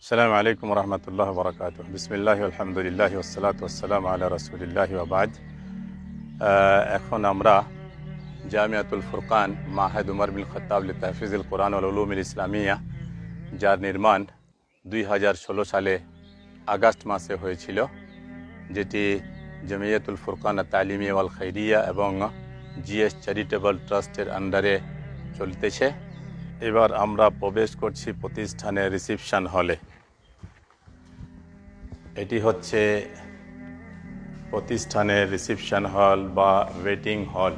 আসসালামু আলাইকুম রহমতুল্লাহ বরকাতুহ। বিসমিল্লাহ আলহামদুলিল্লাহ ওসসালাত ওয়াসসালামু আলা রাসূলিল্লাহি ওয়া বা'দ। এখন আমরা জামিয়াতুল ফুরকান মাহাদ উমর বিন খাত্তাব লিতাহফিজুল কুরআন ওয়াল উলুমুল ইসলামিয়া, যার নির্মাণ 2016 সালে আগস্ট মাসে হয়েছিল, যেটি জামিয়াতুল ফুরকান তালিমিয়া ওয়াল খাইরিয়া এবং জিএস চ্যারিটেবল ট্রাস্টের আন্ডারে চলতেছে। এবার আমরা প্রবেশ করছি প্রতিষ্ঠানের রিসিপশন হলে। এটি হচ্ছে প্রতিষ্ঠানের রিসিপশন হল বা ওয়েটিং হল।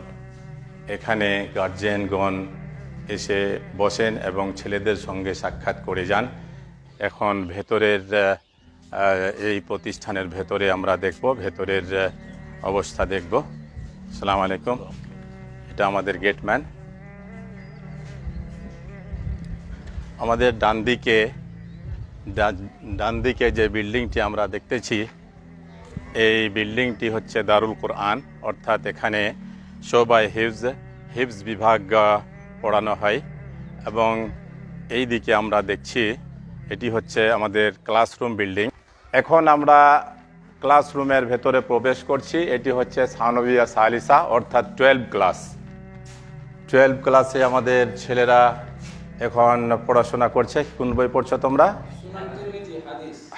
এখানে গার্জিয়ানগণ এসে বসেন এবং ছেলেদের সঙ্গে সাক্ষাৎ করে যান। এখন ভেতরের এই প্রতিষ্ঠানের ভেতরে আমরা দেখব, ভেতরের অবস্থা দেখব। আসসালামু আলাইকুম, এটা আমাদের গেটম্যান। আমাদের ডান দিকে যে বিল্ডিংটি আমরা দেখতেছি, এই বিল্ডিংটি হচ্ছে দারুল কুরআন, অর্থাৎ এখানে শোবায় হিফজ বিভাগ পড়ানো হয়। এবং এই দিকে আমরা দেখছি এটি হচ্ছে আমাদের ক্লাসরুম বিল্ডিং। এখন আমরা ক্লাসরুমের ভেতরে প্রবেশ করছি। এটি হচ্ছে সানবিয়া সালিসা, অর্থাৎ 12 ক্লাসে আমাদের ছেলেরা এখন পড়াশোনা করছে। কোন বই পড়ছো তোমরা?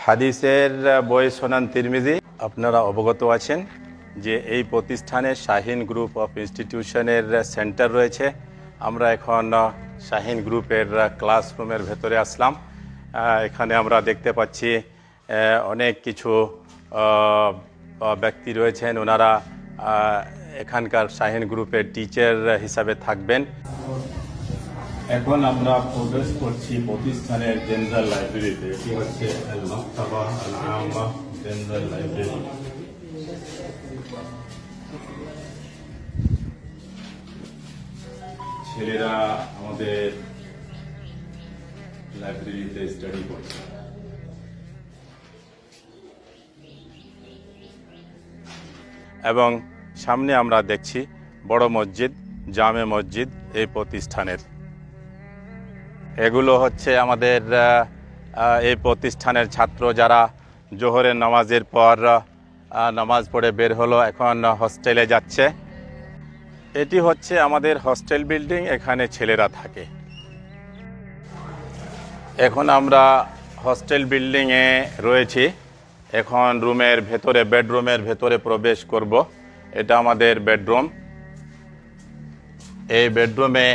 হাদিসের বই সুনান তিরমিজি। আপনারা অবগত আছেন যে এই প্রতিষ্ঠানে শাহিন গ্রুপ অফ ইনস্টিটিউশনের সেন্টার রয়েছে। আমরা এখন শাহিন গ্রুপের ক্লাসরুমের ভেতরে আসলাম। এখানে আমরা দেখতে পাচ্ছি অনেক কিছু ব্যক্তি রয়েছেন, ওনারা এখানকার শাহিন গ্রুপের টিচার হিসাবে থাকবেন। এখন আমরা প্রবেশ করছি প্রতিষ্ঠানের জেনারেল লাইব্রেরিতে। এটি হচ্ছে আল মাকতাবা আল আম্মা জেনারেল লাইব্রেরি। ছেলেরা আমাদের লাইব্রেরিতে স্টাডি করছে। এবং সামনে আমরা দেখছি বড় মসজিদ, জামে মসজিদ এই প্রতিষ্ঠানের। এগুলো হচ্ছে আমাদের এই প্রতিষ্ঠানের ছাত্র, যারা জোহরের নামাজের পর নামাজ পড়ে বের হলো, এখন হস্টেলে যাচ্ছে। এটি হচ্ছে আমাদের হস্টেল বিল্ডিং, এখানে ছেলেরা থাকে। এখন আমরা হস্টেল বিল্ডিংয়ে রয়েছি। এখন রুমের ভেতরে, বেডরুমের ভেতরে প্রবেশ করব। এটা আমাদের বেডরুম। এই বেডরুমে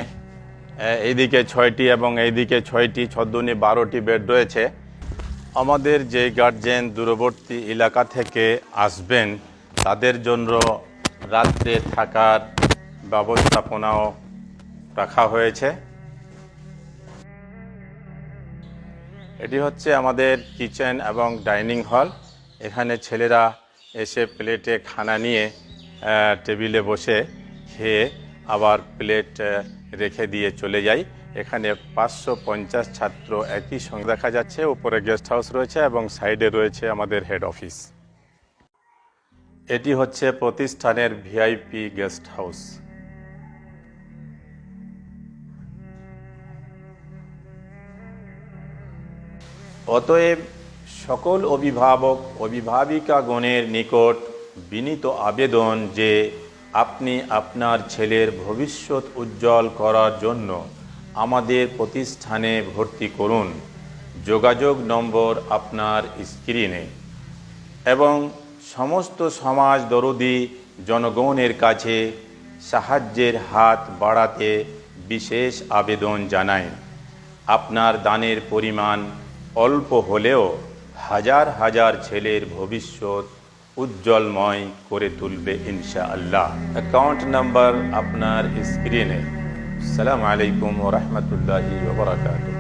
এইদিকে 6টি এবং এইদিকে 6টি, 6 12টি বেড রয়েছে। আমাদের যে গার্জেন দূরবর্তী এলাকা থেকে আসবেন, তাদের জন্য রাত্রে থাকার ব্যবস্থাপনাও রাখা হয়েছে। এটি হচ্ছে আমাদের কিচেন এবং ডাইনিং হল। এখানে ছেলেরা এসে প্লেটে খানা নিয়ে টেবিলে বসে খেয়ে আবার প্লেট রেখে দিয়ে চলে যায়। এখানে 550 ছাত্র একই সঙ্গে দেখা যাচ্ছে। উপরে গেস্ট হাউস রয়েছে এবং সাইডে রয়েছে আমাদের হেড অফিস। এটি হচ্ছে প্রতিষ্ঠানের ভিআইপি গেস্ট হাউস। অতএব সকল অভিভাবক অভিভাবিকাগণের নিকট বিনীত আবেদন যে আপনি আপনার ছেলের ভবিষ্যৎ উজ্জ্বল করার জন্য আমাদের প্রতিষ্ঠানে ভর্তি করুন। যোগাযোগ নম্বর আপনার স্ক্রিনে। এবং সমস্ত সমাজ দরদি জনগণের কাছে সাহায্যের হাত বাড়াতে বিশেষ আবেদন জানাই। আপনার দানের পরিমাণ অল্প হলেও হাজার হাজার ছেলের ভবিষ্যৎ উজ্জ্বলময় করে তুলবে ইনশাআল্লাহ। অ্যাকাউন্ট নাম্বার আপনার স্ক্রিনে। আসসালামু আলাইকুম ওয়া রাহমাতুল্লাহি ওয়া বারাকাতুহু।